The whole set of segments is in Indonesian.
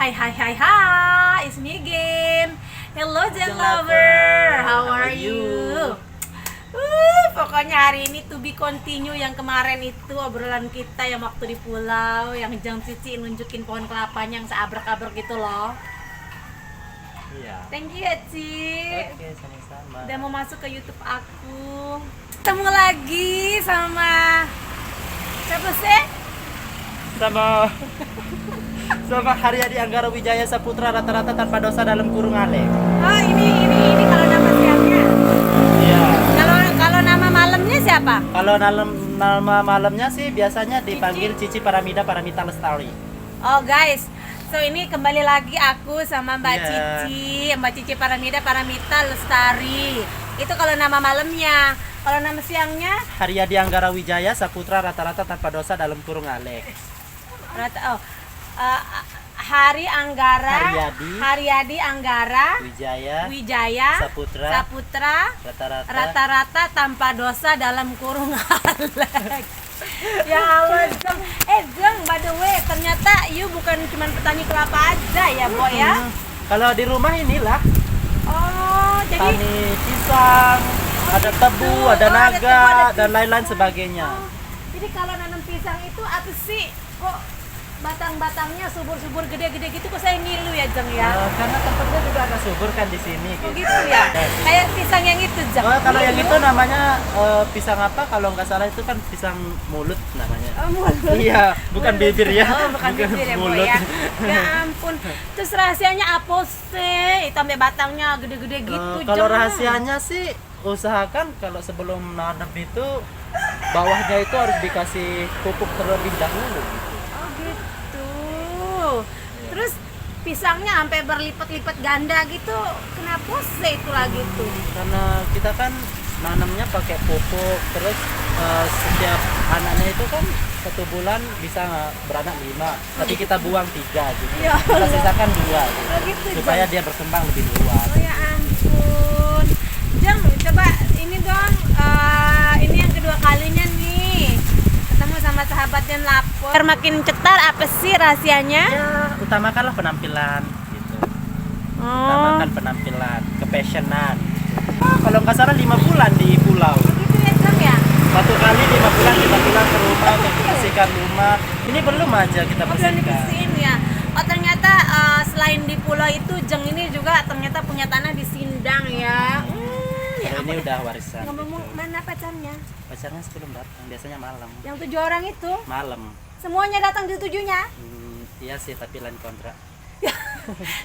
Hi, it's me again. Hello Jen Lover, how are you? Pokoknya hari ini to be continue yang kemarin itu obrolan kita yang waktu di pulau, yang Jang Cici nunjukin pohon kelapanya yang seabrek-abrek gitu loh. Iya. Thank you ya Ci. Oke, sama-sama. Udah mau masuk ke YouTube aku. Ketemu lagi sama siapa sih? Sama Haryadi Anggara Wijaya Saputra rata-rata tanpa dosa dalam kurung Ale. Oh ini kalau nama siapnya. Iya. Kalau nama malamnya siapa? Kalau nama malamnya sih biasanya dipanggil Cici Paramida Paramita Lestari. Oh guys, so ini kembali lagi aku sama Mbak Iya. Mbak Cici Paramida Paramita Lestari. Itu kalau nama malamnya. Kalau nama siangnya Haryadi Anggara Wijaya Saputra rata-rata tanpa dosa dalam kurung Ale. Hari Anggara Haryadi. Haryadi Anggara Wijaya Saputra rata-rata tanpa dosa dalam kurung Alek. Ya Allah, Jeng, by the way, ternyata you bukan cuma petani kelapa aja ya, Boy ya? Kalau di rumah inilah Oh, jadi tani pisang, ada tebu, ada ada naga, tebu, ada dan pisang. lain-lain sebagainya. Oh, jadi kalau nanam pisang itu apa sih? Kok batang-batangnya subur-subur gede-gede gitu kok saya ngilu ya, Jeng ya? Karena tempatnya juga agak subur kan di sini. Oh gitu ya? Kayak pisang yang itu, Jeng. Oh, kalau yang itu namanya pisang apa? Kalau nggak salah itu kan pisang mulut namanya. Oh, mulut. Iya, bukan Mulut. bibir ya. Oh, bukan bibir ya, Boy ya. Ya ampun. Terus rahasianya apa sih? Sampai batangnya gede-gede gitu, Kalau Jeng. rahasianya sih usahakan kalau sebelum nanam itu bawahnya itu harus dikasih pupuk terlebih dahulu. Oh gitu. Terus pisangnya sampai berlipat-lipat ganda gitu. Kenapa sih itu lagi tuh? Karena kita kan nanamnya pakai pupuk, terus setiap anaknya itu kan 1 bulan bisa beranak 5, tapi kita buang 3 gitu. Ya Kita Allah. sisakan 2 gitu. Oh gitu, Supaya Jeng. dia berkembang lebih luas. Oh ya ampun. Jeng, coba ini dong. Ini yang kedua kalinya nih. Ketemu sama sahabat yang lapor. Biar makin cetar apa sih rahasianya? Ya, utamakanlah penampilan gitu. Oh. Utamakan penampilan, kepassionan. Kalau nggak salah 5 bulan di pulau. Gitu ya, Jeng ya? 1 kali 5 bulan kita pulang ke rumah untuk bersihkan rumah. Ini belum aja kita Oh, belum bersihkan. dibersihin ya. Oh, ternyata selain di pulau itu Jeng ini juga ternyata punya tanah di Sindang ya. Ya Kalau ini ampun. udah warisan. Ngomong Gitu. mana pacarnya? Pacarnya sebelum datang, biasanya malam. Yang 7 orang itu Malam. semuanya datang di 7-nya. Iya sih, tapi lain kontrak.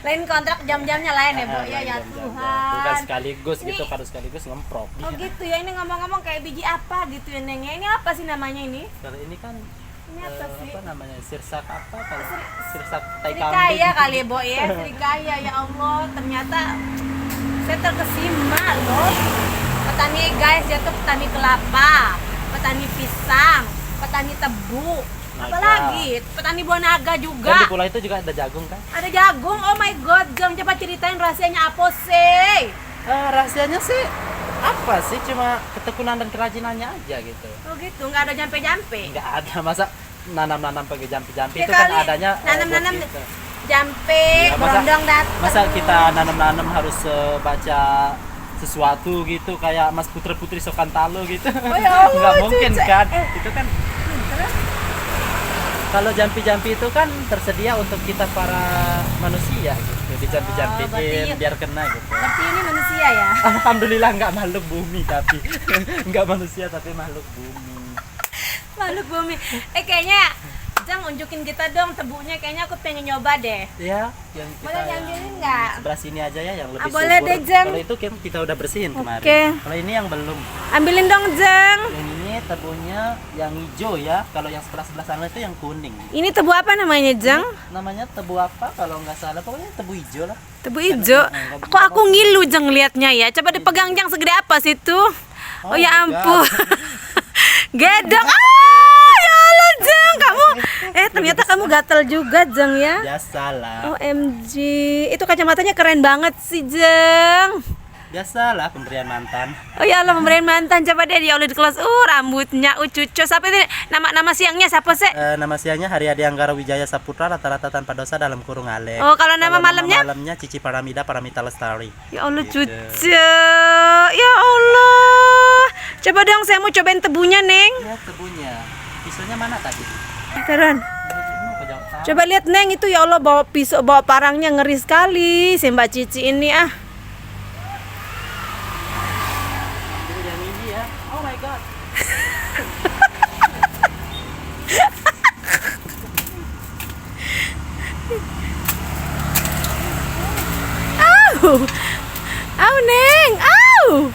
Lain kontrak, jamnya lain ya, Bu. Ya Lain ya jam-jam. Tuhan. Bukan sekaligus Ini- gitu, kalau sekaligus ngemprok. Oh gitu ya, ini ngomong-ngomong kayak biji apa gitu ya, Neng. Ini apa sih namanya ini? Kalau ini kan Ini apa sih? apa namanya? Sirsak apa? Kalau sirsak tai Serikaya kambing. kali ya, Bo ya. Serikaya ya Allah, ternyata saya terkesima loh. Petani guys, dia tuh petani kelapa, petani pisang, petani tebu. Naga. Apalagi petani buah naga Dan di juga. pulau itu juga ada jagung kan? Ada jagung. Oh my god, Jeng, coba ceritain rahasianya apa sih? Rahasianya sih apa sih? Cuma ketekunan dan kerajinannya aja gitu. Oh gitu, nggak ada jampe-jampe. Nggak ada masa nanam-nanam pakai jampi-jampi Ya itu kan kali, adanya nanam-nanam buat kita. jampe, Ya, berondong datang. Masa kita nanam-nanam harus baca sesuatu gitu kayak Mas Putri Sokantalo gitu. Oh ya Allah, Nggak mungkin Cici. kan? Itu kan Terus? kalau jampi-jampi itu kan tersedia untuk kita para manusia gitu. berarti Dijampi-jampiin ya- biar kena gitu. Berarti ini manusia ya? Alhamdulillah nggak makhluk bumi tapi nggak manusia tapi makhluk bumi. Makhluk bumi. Kayaknya Jang unjukin kita dong tebunya, kayaknya aku pengen nyoba deh. Ya, yang kita Boleh diambilin nggak? sebelah sini aja ya yang lebih boleh subur. deh, Jeng. Kalau itu kan kita udah bersihin kemarin. Oke. Kalau ini yang belum. Ambilin dong Jang. Yang ini tebunya yang hijau ya. Kalau yang sebelah sana itu yang kuning. Ini tebu apa namanya Jang? Namanya tebu apa kalau nggak salah? Pokoknya tebu hijau lah. Tebu hijau. Kok aku ngilu Jang liatnya ya? Coba dipegang Jang, segede apa sih itu? Oh, Oh ya my ampun. God. Gedong. Ya Allah Jang, kamu ternyata kamu gatel juga Jang ya. Biasalah. OMG, itu kacamatanya keren banget sih Jeng. Biasalah pemberian mantan. Oh ya Allah, pemberian mantan. Coba deh ya Allah di kelas. Rambutnya cucu. Siapa ini? Nama siangnya siapa sih? Nama siangnya Haryadi Anggara Wijaya Saputra, rata-rata tanpa dosa dalam kurung Alek. Oh, kalau nama malamnya? Malamnya Cici Paramida Paramita Lestari. Ya Allah, Gitu. cucu. Ya Allah. Coba dong, saya mau cobain tebunya, Neng. Ya tebunya. Pisaunya mana tadi? Turun. Coba lihat, Neng, itu ya Allah bawa pisau, bawa parangnya ngeri sekali si Mbak Cici ini ah. Yang ini ya. Oh my god. Au. Au, Neng. Au.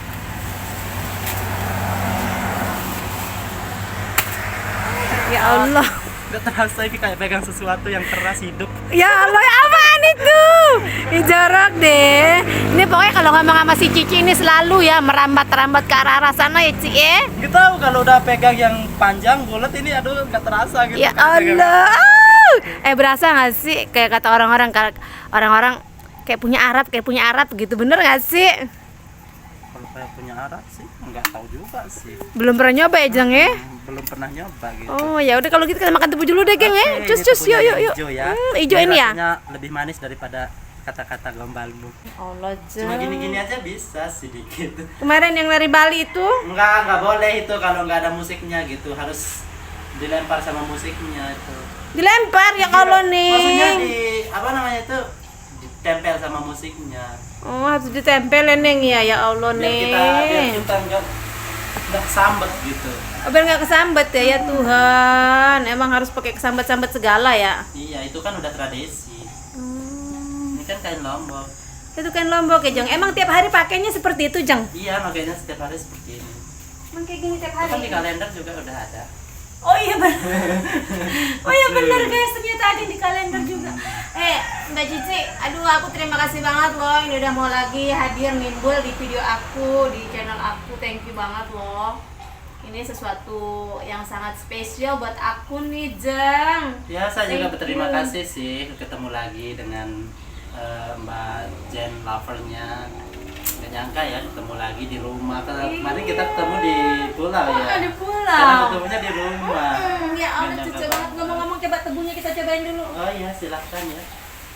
Ya Allah. Gak terasa ini kayak pegang sesuatu yang keras hidup. Ya Allah, apaan itu? Ini jorok deh. Ini pokoknya kalau ngomong sama si Cici ini selalu ya merambat-rambat ke arah sana ya, Ci ya. Kita tahu kalau udah pegang yang panjang bulat ini aduh gak terasa gitu. Ya Kayak Allah. Berasa gak sih kayak kata orang-orang kayak punya Arab gitu, bener gak sih? Kalau kayak punya arat sih nggak tahu juga sih. Belum pernah nyoba ya, Jeng ya? Belum pernah nyoba gitu. Oh ya udah kalau gitu kita makan tebu dulu deh, geng ya. Oke, Cus ini cus tebunya yuk yang yuk. hijau ya. Hijau ini ya. Rasanya lebih manis daripada kata-kata gombalmu. Allah, Cuma Jeng. gini-gini aja bisa sedikit. Kemarin yang dari Bali itu Nggak boleh itu kalau nggak ada musiknya gitu. Harus dilempar sama musiknya itu. dilempar ya kalau Maksudnya Neng. di apa namanya itu ditempel sama musiknya. Oh, harus ditempel ya, Neng ya. Ya Allah, Biar Neng. kita nggak sambet gitu. Oh, biar nggak kesambet ya, ya Tuhan. Emang harus pakai kesambat-sambat segala ya. Iya, itu kan udah tradisi. Ini kan kain Lombok. Itu kan Lombok ya, Jeng. Emang tiap hari pakainya seperti itu, Jeng? Iya, makanya setiap hari seperti ini. Emang kayak gini tiap Itu kan hari. di kalender juga udah ada. Oh iya benar. Oh iya benar guys, ternyata ada di kalender juga. Mbak Cici, aduh aku terima kasih banget loh. Ini udah mau lagi hadir nimbul di video aku, di channel aku. Thank you banget loh. Ini sesuatu yang sangat spesial buat aku nih, Jeng. Ya, saya juga Thank berterima you. kasih sih ketemu lagi dengan Mbak Jen lovernya. Gak nyangka ya ketemu lagi di rumah. Kemarin kita ketemu di pulau ya. Di pulau. Sekarang ketemunya di rumah. Ya Allah, Gak cucu nyangka banget. Ngomong-ngomong, coba tebunya kita cobain dulu. Oh iya, silahkan ya.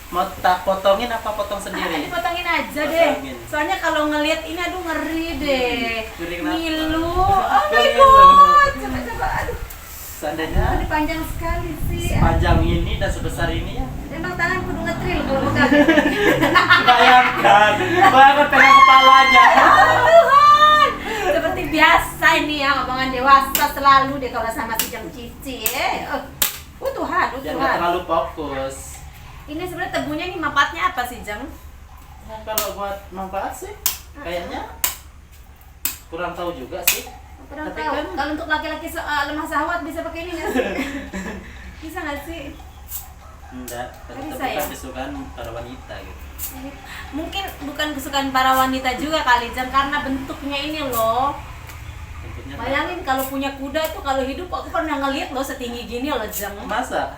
Mau tak potongin apa potong sendiri? Dipotongin aja deh. Potongin. Soalnya kalau ngelihat ini aduh ngeri deh. Ngeri kenapa? Ngilu. Oh my Ngilu. god. Coba aduh. Seandainya Ini panjang sekali sih. panjang ini dan sebesar ini ya. Emang tangan kudu ngetril kalau mau kali. Bayangkan pegang kepalanya. Tuhan. Seperti biasa ini ya, omongan dewasa selalu deh kalau sama si Jeng Cici ya. Tuhan, Jangan Tuhan. terlalu fokus. Ini sebenarnya tebunya nih manfaatnya apa sih, Jeng? Nah, kalau buat manfaat sih kayaknya kurang tahu juga sih. Kurang Tapi tahu. kan- Kalau untuk laki-laki lemah syahwat bisa pakai ini nggak sih? Bisa nggak sih? Enggak, Bisa tetap ya? bukan kesukaan para wanita gitu. Mungkin bukan kesukaan para wanita juga kali, Jeng, karena bentuknya ini loh. Tentunya Bayangin kalau punya kuda tuh kalau hidup aku pernah ngeliat loh setinggi gini loh, Jeng. masa?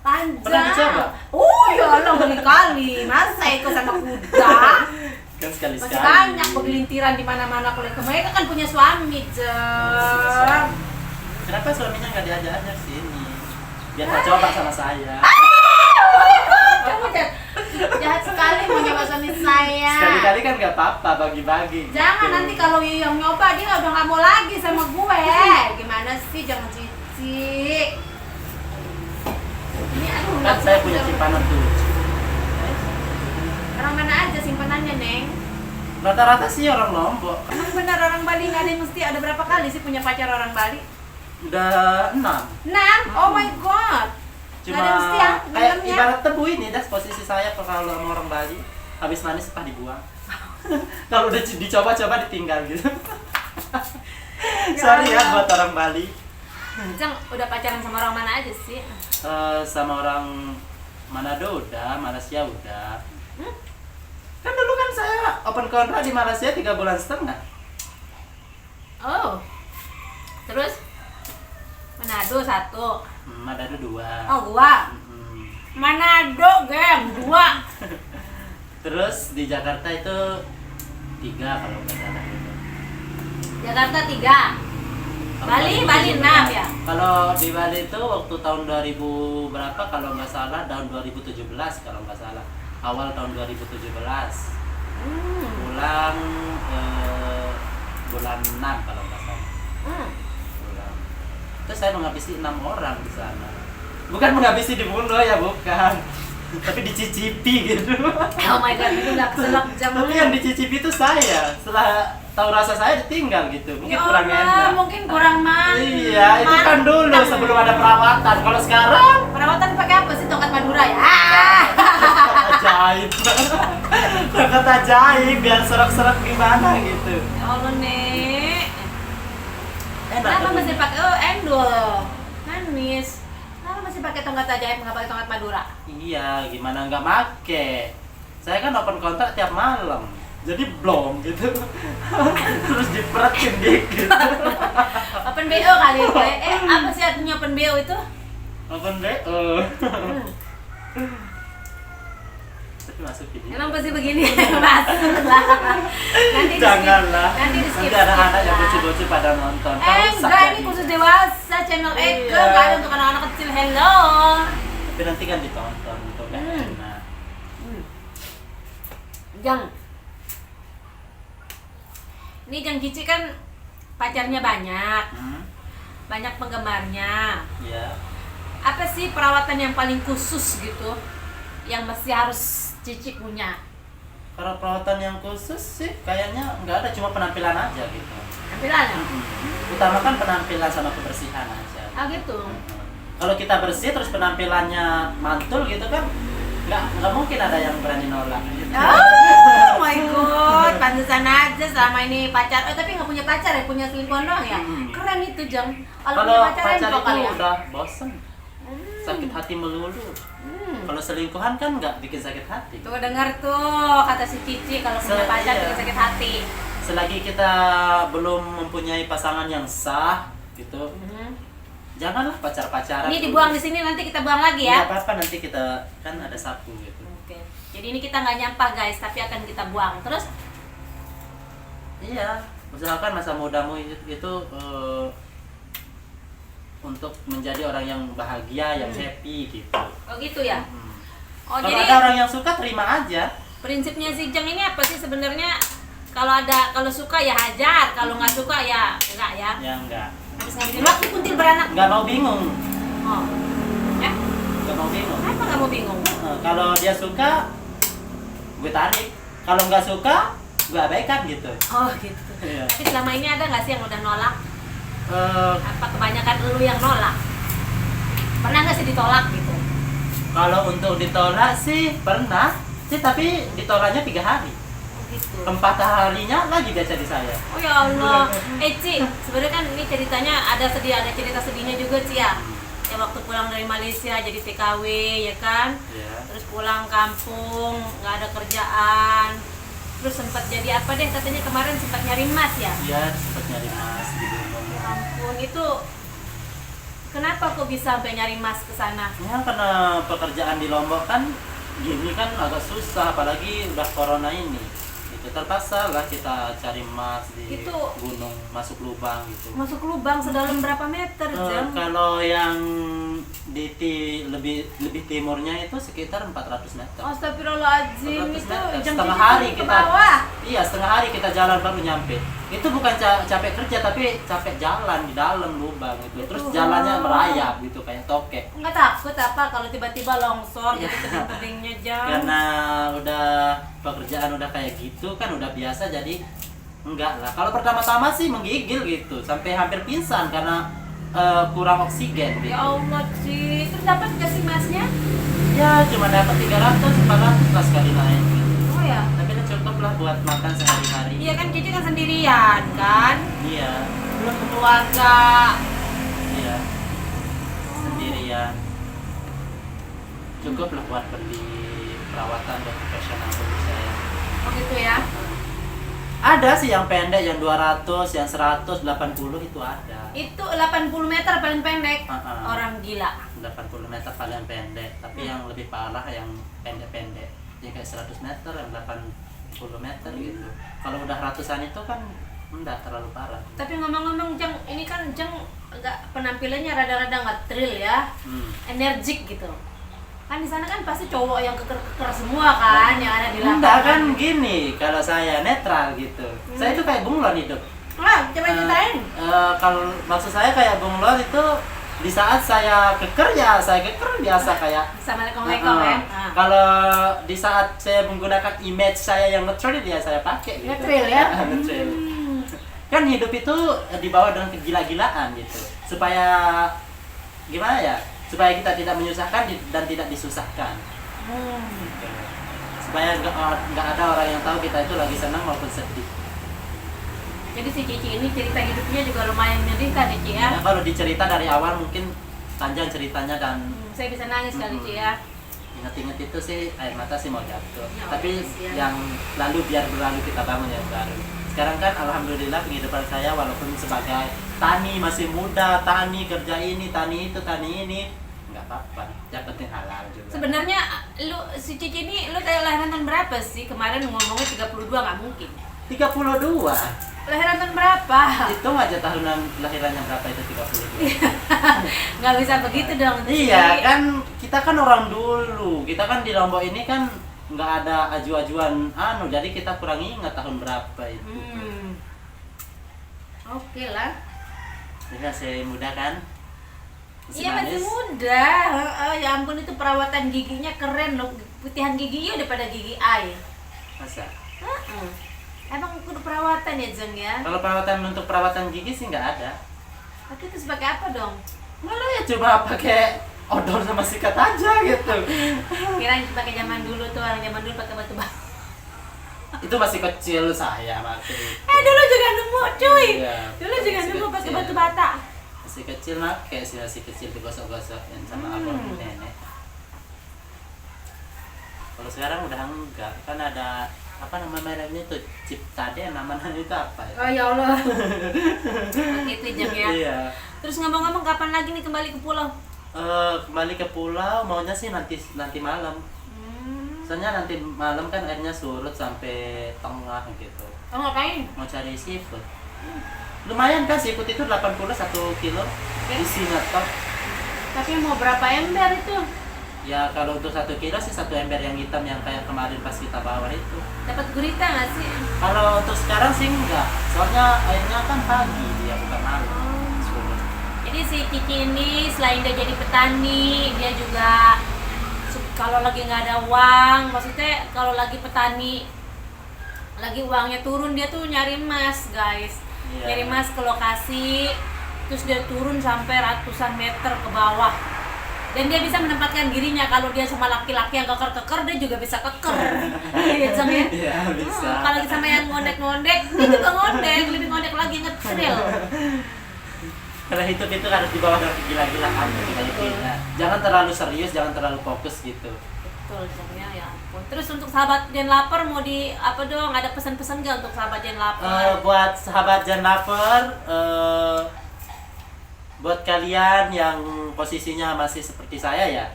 Panjang. Pernah dicoba? Oh ya Allah, kali. Masa itu sama kuda? Kan sekali-sekali. Masih banyak bergelintiran di mana-mana kalau mereka kan punya suami, Jeng. Kenapa suaminya nggak diajak-ajak sini? Biar tak coba sama saya. Kamu jahat sekali mau nyoba suami saya. Sekali-kali kan nggak apa-apa bagi-bagi. Jangan gitu. nanti kalau yang nyoba dia udah nggak mau lagi sama gue. Gimana sih, jangan Cici. Ini aduh Kan saya punya simpanan tuh. Orang mana aja simpanannya, Neng? Rata-rata sih orang Lombok. Emang benar orang Bali nggak ada yang mesti ada berapa kali sih punya pacar orang Bali? Udah 6. 6? Oh my god. Cuma Nggak ada mesti ya, kayak enamnya. ibarat tebu ini dah posisi saya kalau sama orang Bali habis manis pas dibuang. Kalau udah dicoba-coba ditinggal gitu. Sorry ya buat orang Bali. Jeng, udah pacaran sama orang mana aja sih? Sama orang Manado udah, Malaysia udah. Hmm? Kan dulu kan saya open kontrak di Malaysia 3 bulan setengah. Oh. Terus? Manado 1. Manado 2. Oh, 2. Manado, geng, 2. Terus di Jakarta itu 3 kalau nggak salah gitu. Jakarta 3. Bali 6 ya. Kalau di Bali itu waktu tahun 2000 berapa kalau nggak salah, tahun 2017 kalau nggak salah, awal tahun 2017 pulang bulan 6 kalau nggak salah. Pulang. Terus saya menghabisi 6 orang di sana. Bukan menghabisi dibunuh ya, bukan. Tapi dicicipi gitu. Oh my god, itu nggak keselak jam. Tapi yang dicicipi itu saya. Setelah tahu rasa saya ditinggal gitu. Mungkin kurang enak. Mungkin kurang manis. Iya, itu kan dulu sebelum ada perawatan. Kalau sekarang Perawatan pakai apa sih? Tongkat Madura ya? ajaib. Tongkat ajaib biar serak-serak gimana gitu. Ya Allah, Nek. Enak. Kenapa tapi- masih pakai endol? Manis. Kenapa masih pakai tongkat ajaib, nggak pakai tongkat Madura? Iya, gimana nggak make? Saya kan open kontrak tiap malam. Jadi blong gitu. Terus diperetin dikit. Open BO kali gue. Apa sih artinya open BO itu? Open deh. Tapi masuk video. Emang pasti begini. Masuk lah. Nanti Janganlah. Nanti di skip. Nanti ada anak yang bocil-bocil pada nonton. Rusak Enggak, ini jadi. khusus dewasa, channel Eke, Iya. nggak ada untuk anak-anak kecil. Hello. Tapi nanti kan ditonton untuk enak. Jang. Ini Jang Cici kan pacarnya banyak, banyak penggemarnya. Iya. Apa sih perawatan yang paling khusus gitu, yang mesti harus Cici punya? Kalau perawatan yang khusus sih kayaknya nggak ada, cuma penampilan aja gitu. Tampilannya? Utamakan penampilan sama kebersihan aja. Ah gitu. Kalau kita bersih terus penampilannya mantul gitu kan, nggak mungkin ada yang berani nolak. Gitu. Oh my god, pantesan aja selama ini pacar. Tapi nggak punya pacar ya, punya selingkuhan doang ya. Keren itu Jang. Kalau punya Kalau pacar pacar info itu kali ya. udah bosen, sakit hati melulu. Kalau selingkuhan kan nggak bikin sakit hati. Tuh dengar tuh kata si Cici, kalau punya pacar Iya. bikin sakit hati. Selagi kita belum mempunyai pasangan yang sah gitu, janganlah pacar-pacaran. Ini dibuang di sini, nanti kita buang lagi ya. Nggak apa-apa, nanti kita kan ada sapu gitu. Oke. Jadi ini kita nggak nyampah guys, tapi akan kita buang. Terus Iya, usahakan masa mudamu itu untuk menjadi orang yang bahagia, yang happy gitu. oh gitu ya. Oh Kalau jadi ada orang yang suka, terima aja. prinsipnya si Jang ini apa sih sebenarnya? Kalau suka ya hajar, kalau nggak suka ya enggak ya. Ya enggak. Habis ngabisin waktu kuntil beranak. Enggak mau bingung. Oh. Ya, Enggak mau bingung. apa nggak mau bingung? Kalau dia suka, gue tarik. Kalau nggak suka, gue abaikan gitu. Oh gitu. Iya. Tapi selama ini ada nggak sih yang udah nolak? Eh, Apa kebanyakan lu yang nolak? Pernah nggak sih ditolak gitu? kalau untuk ditolak sih pernah, sih tapi ditolaknya 3 hari. Oh gitu. 4 harinya lagi dia jadi saya. Oh ya Allah. Ci, sebenarnya kan ini ceritanya ada cerita sedihnya juga Ci ya. Ya waktu pulang dari Malaysia jadi TKW ya kan. Iya. Terus pulang kampung, nggak ada kerjaan. Terus sempat jadi apa deh katanya kemarin sempat nyari emas ya. Iya, sempat nyari mas di gunung. Ya ampun, itu kenapa kok bisa sampai nyari emas ke sana? Ya karena pekerjaan di Lombok kan gini kan agak susah, apalagi udah corona ini. Itu terpaksa lah kita cari emas di Itu- gunung, masuk lubang gitu. Masuk lubang sedalam berapa meter, Jang? Kalau yang lebih timurnya itu sekitar 400 meter. Astagfirullahaladzim, 400 itu meter. Jang Setengah Cici hari ke kita. bawah. Iya, setengah hari kita jalan baru nyampe. Itu bukan capek kerja tapi capek jalan di dalam lubang itu. Terus Betul. jalannya merayap gitu kayak tokek. Enggak takut apa kalau tiba-tiba longsor Iya. gitu tebing-tebingnya Jang? Karena udah pekerjaan udah kayak gitu kan udah biasa, jadi enggak lah. Kalau pertama-tama sih menggigil gitu sampai hampir pingsan karena kurang oksigen gitu. Ya Allah, Ci. Terus dapat nggak sih masnya? Ya cuma dapat 300 400 lah sekali naik gitu. Oh ya. Tapi udah cukup lah buat makan sehari-hari. Iya kan Cici kan sendirian kan? Iya, Belum keluarga. iya. Sendirian. Cukup lah buat beli perawatan buat profesional bagi saya. Oh gitu ya. Ada sih yang pendek, yang 200, yang 180 itu ada. Itu 80 meter paling pendek. Orang Orang gila. 80 meter paling pendek, tapi yang lebih parah yang pendek-pendek. Yang kayak 100 meter, yang 10 meter gitu. Kalau udah ratusan itu kan enggak terlalu parah. Tapi ngomong-ngomong Jeng, ini kan Jeng agak penampilannya rada-rada nggak thrill ya, energik gitu. Kan di sana kan pasti cowok yang keker-keker semua kan yang ada di lapangan. Enggak kan gini, kalau saya netral gitu. Saya itu kayak bunglon hidup. Wah, coba ceritain. Kalau maksud saya kayak bunglon itu di saat saya keker ya saya keker biasa kayak Sama lekong-lekong ya. Kalau di saat saya menggunakan image saya yang netral ya saya pakai gitu. Nge-thrill ya? Nge-thrill. Kan hidup itu dibawa dengan kegila-gilaan gitu. Supaya gimana ya? Supaya kita tidak menyusahkan dan tidak disusahkan. Gitu. Supaya nggak ada orang yang tahu kita itu lagi senang maupun sedih. Jadi si Cici ini cerita hidupnya juga lumayan menyedihkan ya Ci ya. Ya, kalau dicerita dari awal mungkin panjang ceritanya dan Saya bisa nangis kali Ci ya. inget-inget itu sih air mata sih mau jatuh. Ya, Tapi kasihan. yang lalu biar berlalu kita bangun yang baru. Sekarang kan alhamdulillah penghidupan saya walaupun sebagai tani masih muda, tani kerja ini, tani itu, tani ini nggak apa-apa. Yang penting halal juga. Sebenarnya lu si Cici ini lu lahiran tahun berapa sih? Kemarin ngomongnya 32 nggak mungkin. 32. Lahiran tahun berapa? Hitung aja tahunan lahirannya berapa itu 32. Nggak bisa begitu dong. Ci. Iya kan kita kan orang dulu. Kita kan di Lombok ini kan nggak ada aju-ajuan jadi kita kurang ingat tahun berapa itu. Oke lah. Ini masih muda kan? Iya masih muda. Ya ampun itu perawatan giginya keren loh. Putihan giginya udah pada gigi air. Masa? Emang kudu perawatan ya Jeng ya? Kalau untuk perawatan gigi sih nggak ada. Tapi itu sebagai apa dong? Malah ya coba pakai odol sama sikat aja gitu. Kirain pakai zaman dulu tuh, orang zaman dulu pakai batu bata. Itu masih kecil saya pakai. Dulu juga nemu cuy. Iya, Dulu juga masih nemu pakai kecil. batu bata. Masih kecil pakai sih masih kecil digosok-gosokin sama abang nenek. Kalau sekarang udah enggak, kan ada apa nama mereknya itu Ciptade namanya itu apa ya? Oh ya Allah. Begitu Jeng ya. Iya. Terus ngomong-ngomong kapan lagi nih kembali ke pulau? Kembali ke pulau maunya sih nanti malam. Soalnya nanti malam kan airnya surut sampai tengah gitu. Oh ngapain? Mau cari seafood. Lumayan kan seafood itu 80 1 kilo. Isinya top. Tapi mau berapa ember itu? Ya kalau untuk 1 kilo sih 1 ember yang hitam yang kayak kemarin pas kita bawa itu. Dapat gurita nggak sih? Kalau untuk sekarang sih enggak. Soalnya airnya kan pagi dia bukan malam. Surut. Jadi si Cici ini selain dia jadi petani, dia juga kalau lagi nggak ada uang, maksudnya kalau lagi petani, lagi uangnya turun dia tuh nyari emas guys, Iya. nyari emas ke lokasi, terus dia turun sampai ratusan meter ke bawah, dan dia bisa menempatkan dirinya kalau dia sama laki-laki yang keker-keker dia juga bisa keker, iya Jeng ya. Iya bisa. Kalau lagi sama yang ngondek-ngondek, dia juga ngondek, lebih ngondek lagi nge-thrill. Karena hidup itu harus dibawa dengan gila-gilaan gitu. Jangan terlalu serius, jangan terlalu fokus gitu. Betul Jeng ya ampun. Terus untuk sahabat Jen Lapar mau di apa dong? Ada pesan-pesan nggak untuk sahabat Jen Lapar? Buat sahabat Jen Lapar, buat kalian yang posisinya masih seperti saya ya,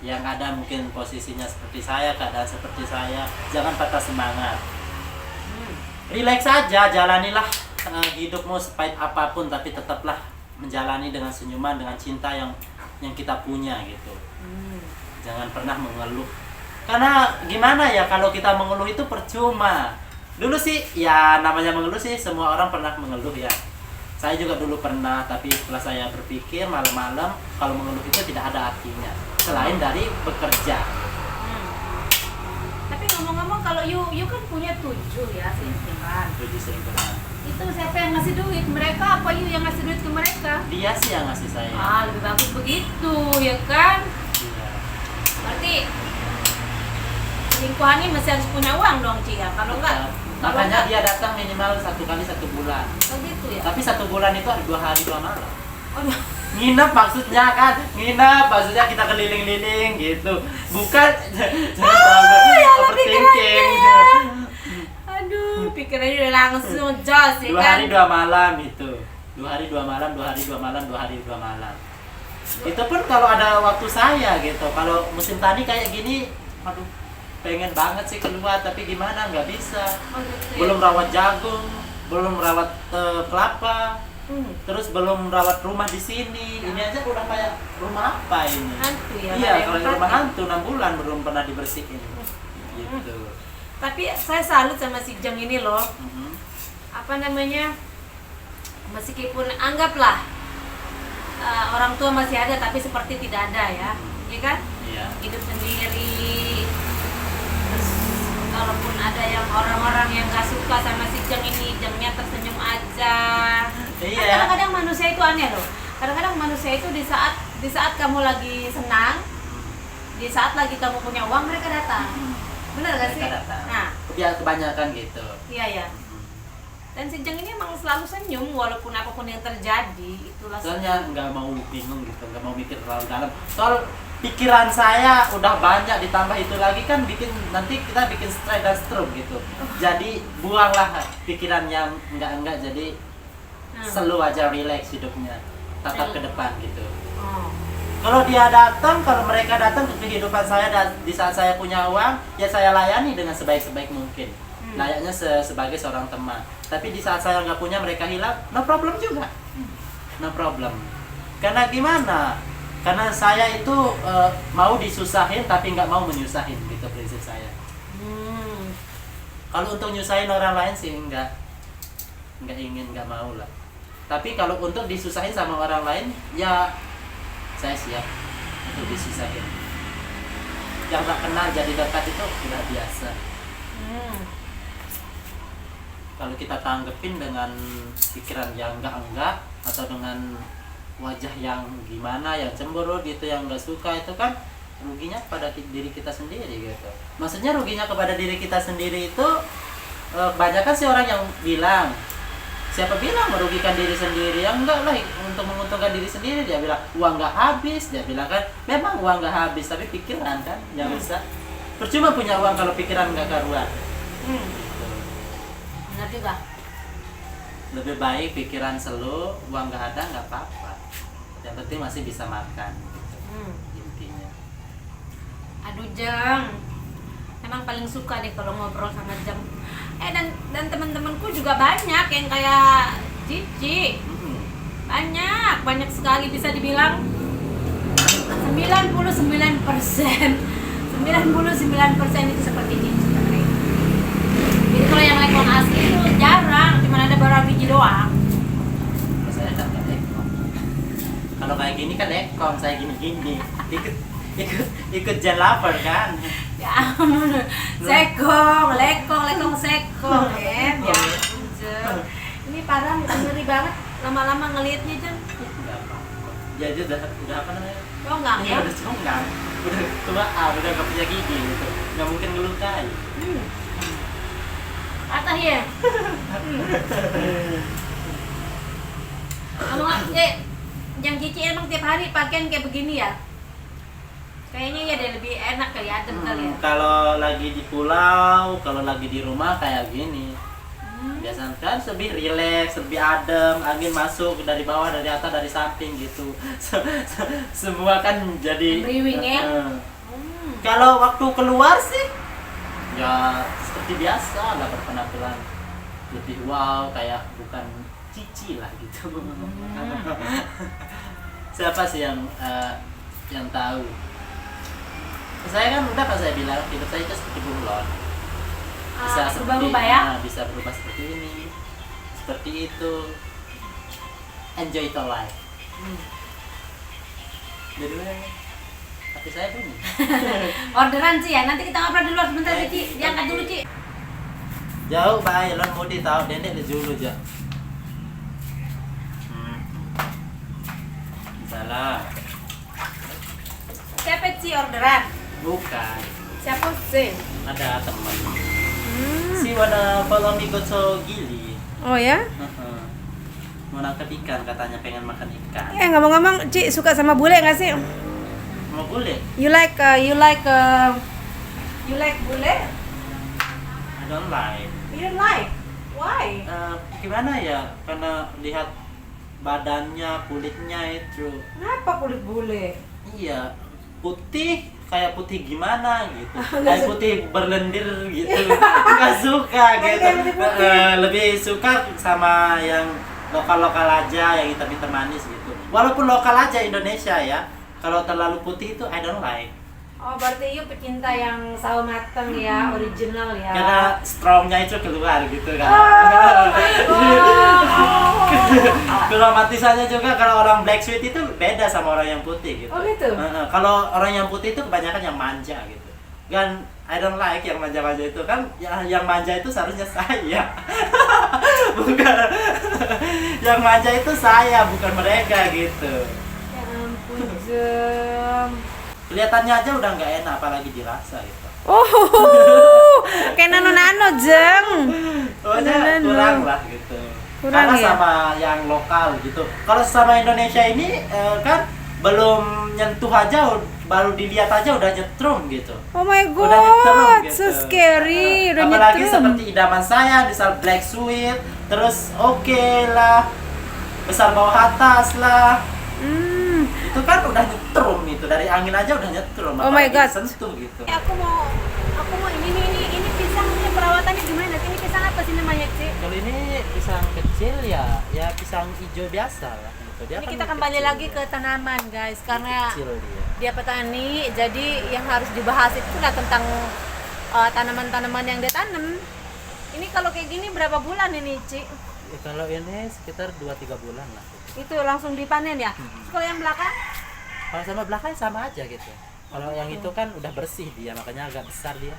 yang ada mungkin posisinya seperti saya, keadaan seperti saya, jangan patah semangat. Relax aja, jalanilah hidupmu sepahit apapun, tapi tetaplah menjalani dengan senyuman, dengan cinta yang kita punya gitu. Jangan pernah mengeluh. Karena gimana ya, kalau kita mengeluh itu percuma. Dulu sih ya namanya mengeluh sih semua orang pernah mengeluh ya. Saya juga dulu pernah, tapi setelah saya berpikir malam-malam kalau mengeluh itu tidak ada artinya selain dari bekerja. Tapi ngomong-ngomong kalau you kan punya 7 ya selingkuhan. 7 selingkuhan. Itu siapa yang ngasih duit? Mereka apa you yang ngasih duit ke mereka? Dia sih yang ngasih saya. Lebih bagus begitu ya kan? Iya. Berarti selingkuhan ini masih harus punya uang dong Ci ya. Kalau enggak, Makanya dia datang minimal 1 kali 1 bulan. oh gitu ya. Tapi 1 bulan itu ada 2 hari 2 malam. Aduh. Nginep maksudnya kan, nginep maksudnya kita keliling-liling gitu. Bukan jangan terlalu overthinking. Aduh, pikirannya udah langsung jos ya 2 kan. hari 2 malam itu. 2 hari 2 malam, 2 hari 2 malam, 2 hari 2 malam. Itu pun kalau ada waktu saya gitu. Kalau musim tani kayak gini, aduh, pengen banget sih keluar, tapi gimana, nggak bisa. Oh, gitu ya. Belum rawat jagung, belum rawat kelapa, terus belum rawat rumah di sini. Ini aja udah kayak rumah apa ini? Hantu ya. Iya, nggak ada kalau yang rumah pakai. hantu 6 bulan belum pernah dibersihin. Gitu. Tapi saya salut sama si Jeng ini loh. Mhm. Apa namanya? Meskipun anggaplah orang tua masih ada tapi seperti tidak ada ya. Iya kan? Iya. Hidup sendiri. Terus kalaupun ada yang orang-orang yang gak suka sama si Jeng ini, Jengnya tersenyum aja. Kan Iya. kadang-kadang manusia itu aneh loh. Kadang-kadang manusia itu di saat kamu lagi senang, di saat lagi kamu punya uang, mereka datang. Bener gak sih? Mereka datang. Nah, Ya kebanyakan gitu. iya ya. Dan si Jeng ini emang selalu senyum walaupun apapun yang terjadi. Itulah Soalnya nggak mau bingung gitu, nggak mau mikir terlalu dalam. Soal pikiran saya udah banyak, ditambah itu lagi kan nanti kita bikin stres dan stroke gitu. Jadi buanglah pikiran yang enggak, jadi slow aja, relax hidupnya, tatap ke depan gitu. Oh. Kalau mereka datang ke kehidupan saya di saat saya punya uang, ya saya layani dengan sebaik-sebaik mungkin. Layaknya sebagai seorang teman. Tapi di saat saya nggak punya, mereka hilang, no problem juga. No problem. Karena gimana? Karena saya itu mau disusahin tapi nggak mau menyusahin, gitu prinsip saya. Kalau untuk nyusahin orang lain sih nggak ingin, nggak mau lah. Tapi kalau untuk disusahin sama orang lain, ya saya siap untuk disusahin. Yang nggak kenal jadi dekat itu udah biasa. Kalau kita tanggepin dengan pikiran yang enggak atau dengan wajah yang gimana, yang cemburu gitu, yang nggak suka, itu kan ruginya pada diri kita sendiri gitu. Maksudnya ruginya kepada diri kita sendiri itu banyak kan sih orang yang bilang, siapa bilang merugikan diri sendiri? Ya enggak lah, untuk menguntungkan diri sendiri. Dia bilang uang nggak habis, dia bilang kan memang uang nggak habis, tapi pikiran kan yang rusak. Percuma punya uang kalau pikiran nggak karuan. Benar juga. Lebih baik pikiran slow, uang nggak ada nggak apa-apa. Yang penting masih bisa makan gitu. Intinya. Aduh Jeng, emang paling suka deh kalau ngobrol sama Jeng. Dan teman-temanku juga banyak yang kayak Cici. Banyak sekali, bisa dibilang 99%. 99% itu seperti Cici. Jadi kalau yang lekong asli itu jarang, cuma ada beberapa biji doang. Saya kan nggak lekong. Kalau kayak gini kan lekong, saya gini-gini. Ikut Jan Lover kan. Ya ampun, lekong sekong ya. Ya ampun. Ini parah, ngeri banget. Lama-lama ngelihatnya Jen. Nggak apa-apa. Jadi udah apa namanya? Conggang ya. Udah conggang. Udah tua, udah nggak punya gigi gitu. Nggak mungkin ngelukai. Patah ya. Yang Cici emang tiap hari pakaian kayak begini ya? Kayaknya ya deh lebih enak kali, adem kali ya. Kalau lagi di pulau, kalau lagi di rumah kayak gini. Biasanya kan lebih rileks, lebih adem, angin masuk dari bawah, dari atas, dari samping gitu. Semua kan jadi Beriwing ya. Kalau waktu keluar sih ya seperti biasa lah, berpenampilan lebih wow, kayak bukan Cici lah gitu. Siapa sih yang tahu? Saya kan udah, saya bilang hidup saya itu seperti bunglon. Bisa berubah-ubah ya? Bisa berubah seperti ini, seperti itu. Enjoy the life. Jadi hati saya bunyi. Orderan sih ya, nanti kita ngobrol di luar sebentar Cici. Diangkat dulu Ci. Jauh bahaya, lon mau tahu dendek di dulu aja. Salah. Siapa Ci orderan? Bukan. Siapa sih? Ada teman. Si wanna follow me go to Gili. Oh ya? Mau nangkep ikan, katanya pengen makan ikan. Ngomong-ngomong, Ci suka sama bule nggak sih? Mau boleh? You like bule? I don't like. You don't like? Why? Gimana ya? Karena lihat badannya, kulitnya itu. Kenapa kulit bule? Iya, putih kayak putih gimana gitu, kayak putih berlendir gitu, nggak suka gitu. Lebih suka sama yang lokal aja, yang hitam manis gitu. Walaupun lokal aja Indonesia ya, kalau terlalu putih itu I don't like. Oh, berarti you pecinta yang sawo mateng ya, original ya. Karena strongnya itu keluar gitu kan. Aromatisannya juga kalau orang black sweet itu beda sama orang yang putih gitu. Oh gitu. Kalau orang yang putih itu kebanyakan yang manja gitu. Dan I don't like yang manja-manja itu kan, yang manja itu seharusnya saya. Bukan. Yang manja itu saya, bukan mereka gitu. Ya ampun, Jeng. Kelihatannya aja udah nggak enak, apalagi dirasa gitu. Oh, kayak nano-nano, Jeng. Pokoknya kurang lah gitu. Kurang Karena ya? sama yang lokal gitu. Kalau sama Indonesia ini kan belum nyentuh aja, baru dilihat aja udah nyetrum gitu. Oh my Udah nyetrum god, gitu. so scary. Udah Apalagi nyetrum. seperti idaman saya, misal black sweet, terus oke lah, besar bawah atas lah. Itu kan udah nyetrum itu, dari angin aja udah nyetrum. Oh my apalagi God. disentuh gitu. Aku mau ini pisangnya perawatannya gimana? Ini pisang apa sih namanya, Ci? Kalau ini pisang kecil ya pisang hijau biasa lah gitu. Dia Ini kan kita kembali kecil lagi ya. ke tanaman, guys, karena Kecil dia. dia petani, jadi yang harus dibahas itu nggak tentang tanaman-tanaman yang dia tanam. Ini kalau kayak gini berapa bulan ini, Ci? Ya, kalau ini sekitar 2-3 bulan lah. Itu langsung dipanen ya? Terus kalau yang belakang? Kalau sama belakang sama aja gitu. Kalau yang itu kan udah bersih dia, makanya agak besar dia.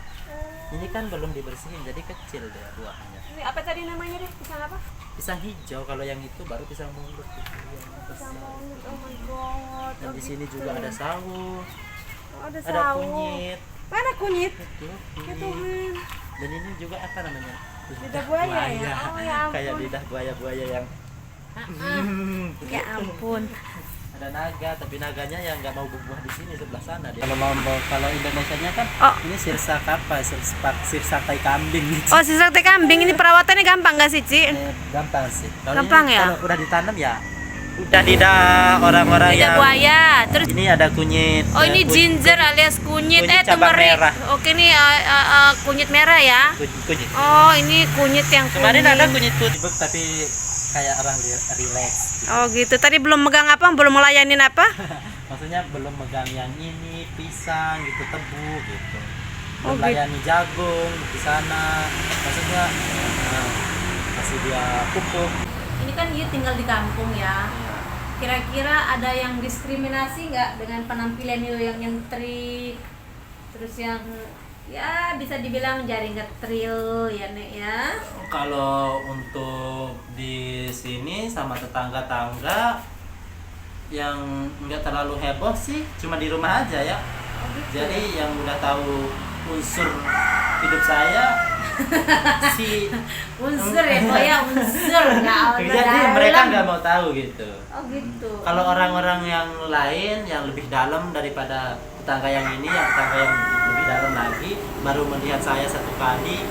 Ini kan belum dibersihin, jadi kecil dia buahnya. Ini apa tadi namanya deh? Pisang apa? Pisang hijau, kalau yang itu baru pisang mulut gitu, yang besar. Oh my god. Dan Oh di sini gitu. juga ada sawo, Oh, ada ada sawo. kunyit. Mana kunyit? Itu, Ya kunyit. Tuhan. Dan ini juga apa namanya? Lidah buaya ya? Oh ya ampun. Kayak lidah buaya-buaya yang Ya ampun. ada naga, tapi naganya yang nggak mau berbuah di sini sebelah sana dia. Kalau Indonesianya kan Oh. ini sirsak apa? Sirsak tai kambing gitu. Oh, sisa teh kambing ini perawatannya gampang gak sih, Ci? Gampang sih. Kalau Gampang ini, ya? Kalau udah ditanam ya udah lidah orang-orang Lidah yang buaya. Terus ini ada kunyit. oh, ini ginger alias kunyit. kunyit cabang turmeric. merah. Oke, ini kunyit merah ya. Kunyit. Oh, ini kunyit yang Kemarin kuning. ada kunyit putih tapi kayak orang relax gitu. Oh, gitu. Tadi belum megang apa? Belum melayanin apa? Maksudnya belum megang yang ini, pisang gitu, tebu gitu. Oh, Belum layani jagung di sana. Maksudnya kasih dia pupuk. Ini kan dia tinggal di kampung ya. Kira-kira ada yang diskriminasi nggak dengan penampilan itu yang nyentrik, terus yang ya bisa dibilang jari ngetril ya, Nek ya? Kalau untuk di sini sama tetangga-tangga yang nggak terlalu heboh sih, cuma di rumah aja ya. Oh, gitu. Jadi yang udah tahu unsur hidup saya si Unsur ya, Bo ya, unsur ya. jadi mereka nggak mau tahu gitu. Oh gitu. Kalau orang-orang yang lain yang lebih dalam daripada tetangga yang ini, yang tetangga yang lebih dalam lagi baru melihat saya satu kali,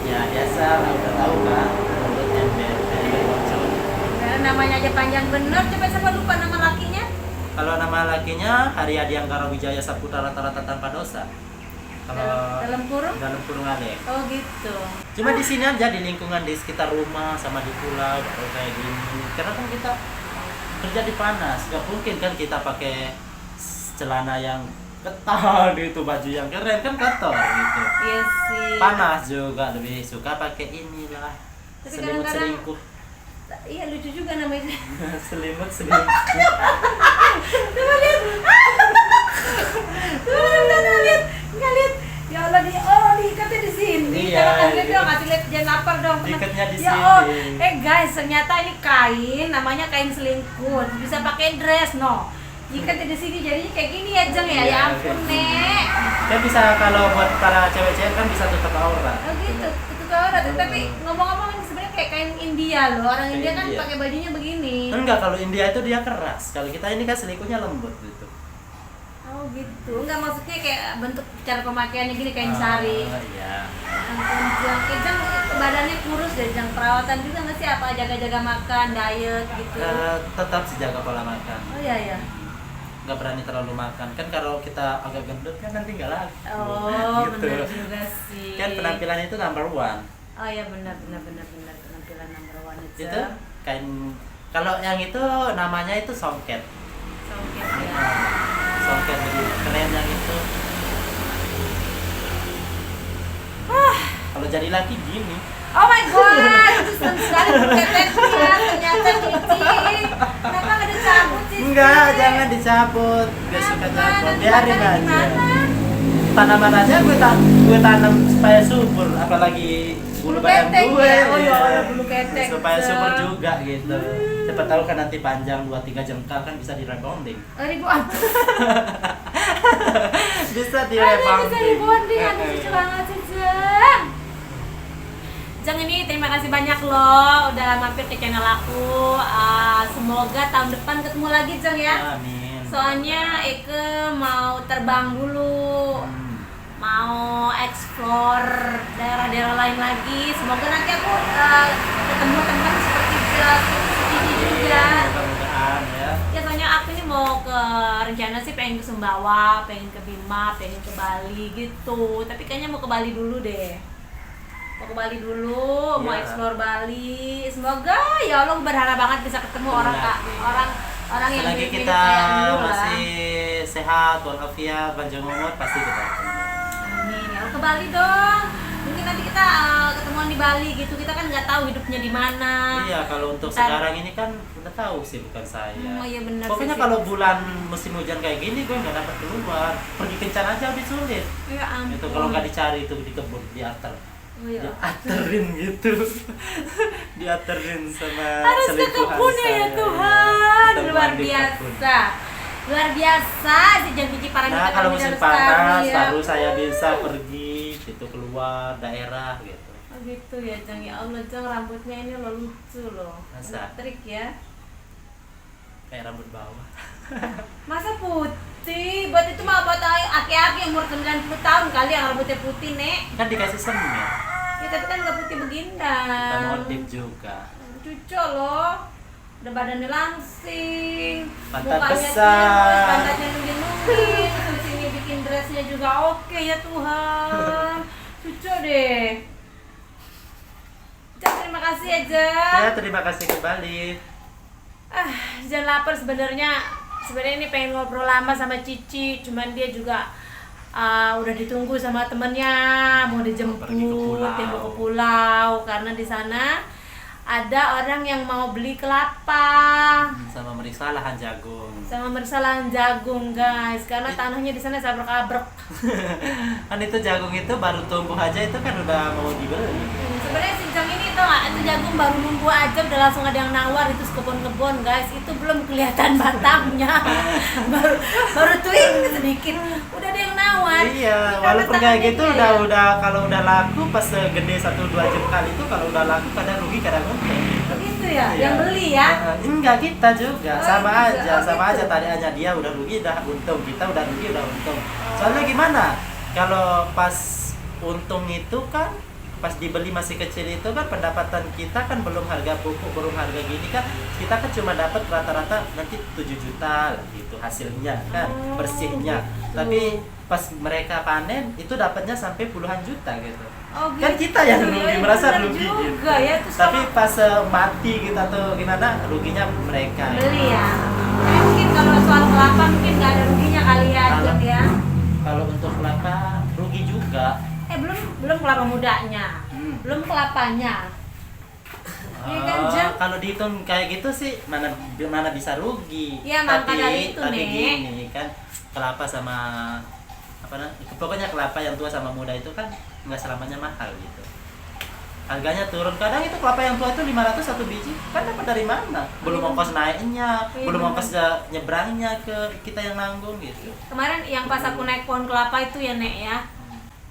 ya biasa lah, udah tahu kan mulut ember bocor. Nah, namanya aja panjang bener, coba siapa lupa nama lakinya? Kalau nama lakinya Haryadi Anggara Wijaya Saputra rata-rata tanpa dosa. Kalau Dalam kurung? dalam kurung ada. Oh gitu. Cuma di sini aja, di lingkungan di sekitar rumah sama di pulau baru kayak gini. Karena kan kita kerja di panas, gak mungkin kan kita pakai celana yang ketat gitu, baju yang keren kan kotor gitu. Iya sih. Panas juga, lebih suka pakai inilah Tapi selimut kadang-kadang- selingkuh. Iya lucu juga namanya. Selimut selingkuh. Nggak lihat. Ya Allah, diikatnya di sini. Iya, Kalau kasih lihat iya. dong, kasih lihat jangan lapar dong. Tenang. Diikatnya di Ya sini. Allah. Guys, ternyata ini kain, namanya kain selingkuh. Bisa pakai dress, no. Ikatnya di sini jadinya kayak gini ya, Jeng ya. Iya, Ya ampun, Nek. Kan bisa, kalau buat para cewek-cewek kan bisa tutup aurat. Oh gitu, itu aurat. Tapi ngomong-ngomong ini sebenarnya kayak kain India loh. Orang Kayak India kan India. pakai bajunya begini. Enggak, kalau India itu dia keras. Kalau kita ini kan selingkuhnya lembut gitu. Oh gitu. Enggak, maksudnya kayak bentuk cara pemakaiannya gini kain sari. Iya. Ampun, Jang. Jang badannya kurus deh, Jang. Perawatan juga nggak sih, apa jaga-jaga makan, diet gitu. Tetap sih jaga pola makan. Oh iya ya. nggak berani terlalu makan. Kan kalau kita agak gendut kan nanti nggak laku. Oh, Gitu. benar juga sih. Kan penampilan itu number one. Oh ya benar penampilan number one aja. Itu kain, kalau yang itu namanya itu songket. Songket ya. Songket lebih keren yang itu. Kalau jadi laki gini. Oh my god, itu serem sekali keteknya. Ternyata Cici. Kenapa nggak dicabut Cici? Enggak, jangan dicabut. Gak suka cabut, biarin aja. Tanaman aja gue tanam supaya subur, apalagi bulu badan ketek gue. ya? Oh iya. iya, bulu ketek. Supaya subur juga gitu. Siapa tahu kan nanti panjang 2-3 jengkal kan bisa direbonding. Oh, ribuan. Bisa Aduh, direbonding. bisa dibonding. Aduh, lucu banget sih, Jeng. Jeng ini terima kasih banyak loh udah mampir ke channel aku. Semoga tahun depan ketemu lagi, Jeng ya. Amin. Soalnya Eke mau terbang dulu. Mau explore daerah-daerah lain lagi. Semoga nanti aku ketemu teman seperti ini juga. Mudah-mudahan ya. Ya soalnya aku ini mau ke rencana sih pengen ke Sumbawa, pengen ke Bima, pengen ke Bali gitu. Tapi kayaknya mau ke Bali dulu deh. Mau ke Bali dulu, mau Ya. explore Bali. Semoga ya Allah berharap banget bisa ketemu orang yang Selagi mirip-mirip kita kayak dulu lah. masih sehat walafiat panjang umur pasti kita ketemu. Amin ya Allah, ke Bali dong. Mungkin nanti kita ketemuan di Bali gitu. Kita kan nggak tahu hidupnya di mana. Iya, kalau untuk Ntar- sekarang ini kan udah tahu sih bukan saya. Oh iya benar. Pokoknya sih. kalau bulan musim hujan kayak gini gue nggak dapat keluar. Pergi kencan aja lebih sulit. Ya ampun. Itu kalau nggak dicari itu di kebun diater. Oh, iya. Diaterin gitu. Diaterin sama Harus ke selingkuhan kebunnya ya saya. Tuhan. Ketemuan Luar di kebun. biasa. Luar biasa si Janji Paramita. Nah, kalau musim Lestari, panas ya. baru saya bisa pergi gitu keluar daerah gitu. Oh gitu ya Jang, ya Allah Jang, rambutnya ini lo lucu loh. Masa? Trik ya. Kayak rambut bawah. Masa putih? Buat itu mah buat aki-aki umur 90 tahun kali yang rambutnya putih, Nek. Kan dikasih semen. Ya tapi kan nggak putih Kita begindang. modif juga. Cucu loh. Udah badannya langsing, Pantat mukanya besar. tirus, pantatnya nungging-nungging, terus ini bikin dressnya juga oke ya Tuhan. Cucu deh. Jang, terima kasih ya Jang. Ya, terima kasih kembali. Jangan lapar sebenarnya ini pengen ngobrol lama sama Cici, cuman dia juga udah ditunggu sama temennya mau dijemput, Pergi ke pulau. dia mau ke pulau karena di sana ada orang yang mau beli kelapa Sama meriksa lahan jagung. sama mersalahan jagung guys karena tanahnya di sana sabrek-abrek. Kan itu jagung itu baru tumbuh aja itu kan udah mau dibeli. Sebenarnya si Jang ini tuh nggak, itu jagung baru numbuh aja udah langsung ada yang nawar itu sekebon-kebon guys, itu belum kelihatan batangnya. baru twing sedikit udah ada yang nawar. Iya, Ini walaupun karena kayak gitu tangannya udah kalau udah laku pas gede 1-2 jengkal itu kalau udah laku kadang rugi kadang untung. begitu ya, Iya. yang beli ya. Enggak, kita juga Oh, sama juga. aja, Oh, sama gitu. aja tadi aja dia udah rugi udah untung, kita udah rugi udah untung. Soalnya gimana? Kalau pas untung itu kan pas dibeli masih kecil itu kan pendapatan kita kan belum harga pupuk, belum harga gini kan kita kan cuma dapat rata-rata nanti 7 juta lah gitu hasilnya kan Oh, bersihnya. gitu. Tapi pas mereka panen itu dapatnya sampai puluhan juta gitu. Oh, Kan gitu. kita yang rugi, Ya, merasa benar rugi juga, gitu. ya. Terus Tapi kalau pas mati gitu atau gimana ruginya mereka. beli ya. Mungkin kalau soal kelapa mungkin nggak ada ruginya kali ya, Kalau- Jeng, ya. Kalau untuk kelapa rugi juga. Belum kelapa mudanya. Belum kelapanya. Iya kan, Jeng? Kalau dihitung kayak gitu sih mana bisa rugi. Iya, maka dari itu, tapi Nek. gini kan kelapa sama pokoknya kelapa yang tua sama muda itu kan nggak selamanya mahal gitu. Harganya turun kadang itu kelapa yang tua itu 500 satu biji kan dapat dari mana? Belum ongkos naiknya, Iya, belum benar. ongkos nyebrangnya ke kita yang nanggung gitu. Kemarin yang pas aku naik pohon kelapa itu ya, Nek ya.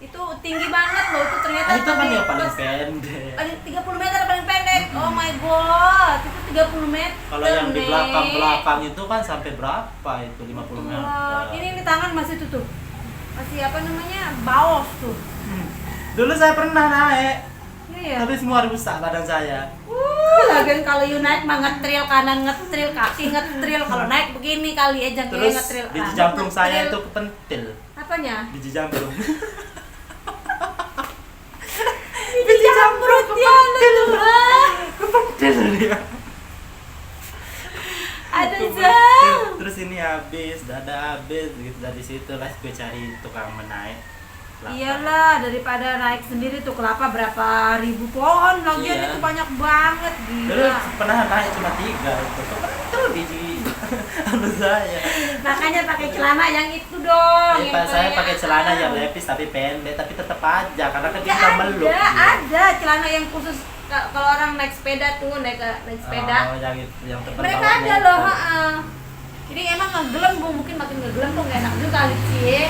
Itu tinggi banget loh, itu ternyata Nah, itu kan tadi yang paling pas- pendek. paling 30 meter paling pendek. Oh my god, itu 30 meter. Kalau yang di Nek. belakang-belakang itu kan sampai berapa itu 50 meter. Wah, ini tangan masih tutup. Masih apa namanya? Baos tuh. Dulu saya pernah naik, Iya. tapi semua rusak badan saya. Lagian kalau you naik mah ngetril kanan ngetril kaki ngetril kalau naik begini kali ejang Terus ngetril biji rambut jamplung saya ngetril. itu kepentil. Apanya? Biji jamplung. Biji jamrut ya lu. Kepentil dia. Ada Kepentil. jam. Terus ini habis, dada habis gitu, dari situ lah gue cari tukang menaik kelapa. Iyalah daripada naik sendiri tuh kelapa berapa ribu pohon lagian Iya. itu banyak banget Terus gila. pernah naik cuma 3 itu. Kepentil biji anu saya. Makanya pakai celana yang itu dong. Ya, yang Pak, saya kayak- pakai celana yang lepis tapi pendek, tapi tetap aja karena kan Ya kita meluk. ada celana yang khusus kalau orang naik sepeda tuh naik sepeda. Oh, yang tebal Mereka bawahnya ada itu. loh, heeh. Jadi emang ngegelembung, mungkin makin ngegelembung gak enak juga Lici.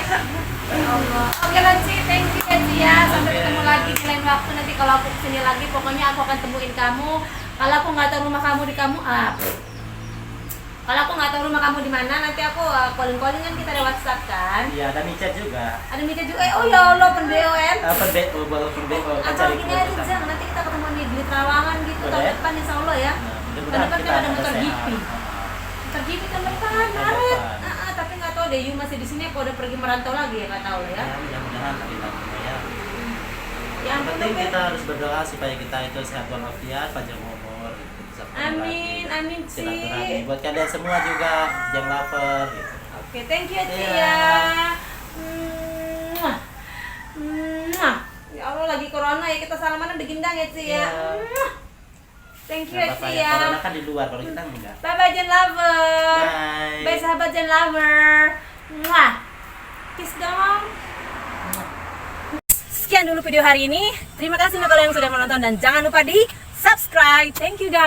Ya Allah. Oke Lici, thank you Lici ya. Sampai Oke. ketemu lagi di lain waktu nanti kalau aku kesini lagi, pokoknya aku akan temuin kamu. Kalau aku nggak tahu rumah kamu di kalau aku nggak tahu rumah kamu di mana, nanti aku calling kan kita ada WhatsApp kan. Iya, ada micet juga. Ada Mika juga. Oh ya Allah, pen BON. Apa BO, walaupun BO kan Atau cari gini keluar aja, kita. Jang. Nanti kita ketemu di Terawangan gitu tahun Boleh. depan insya Allah ya. Nah, Tahun mudah-mudahan depan kita kan ada motor sehat. GP. Terjadi tahun depan, Tahun Maret. depan. Tapi nggak tahu deh, Yu masih di sini apa udah pergi merantau lagi ya, nggak tahu lah ya. Ya, mudah-mudahan kita semua ya. Ya Yang ampun, penting oke. kita harus berdoa supaya kita itu sehat walafiat, panjang umur, gitu, bisa ketemu Amin, lagi. amin Silaturahmi Ci. buat kalian semua juga yang lover gitu. Oke, thank you Ci Iya. ya. Mwah. Mwah. Ya Allah lagi corona ya, kita salaman udah gendang ya Ci ya. Iya. Mwah. Thank you Nggak ya apa-apa Ci ya, ya. corona kan di luar, kalau kita enggak. Bye bye Jen Lover. Bye. Bye sahabat Jen Lover. Mwah. Kiss dong. Sekian dulu video hari ini. Terima kasih kalau yang sudah menonton dan jangan lupa di subscribe. Thank you guys.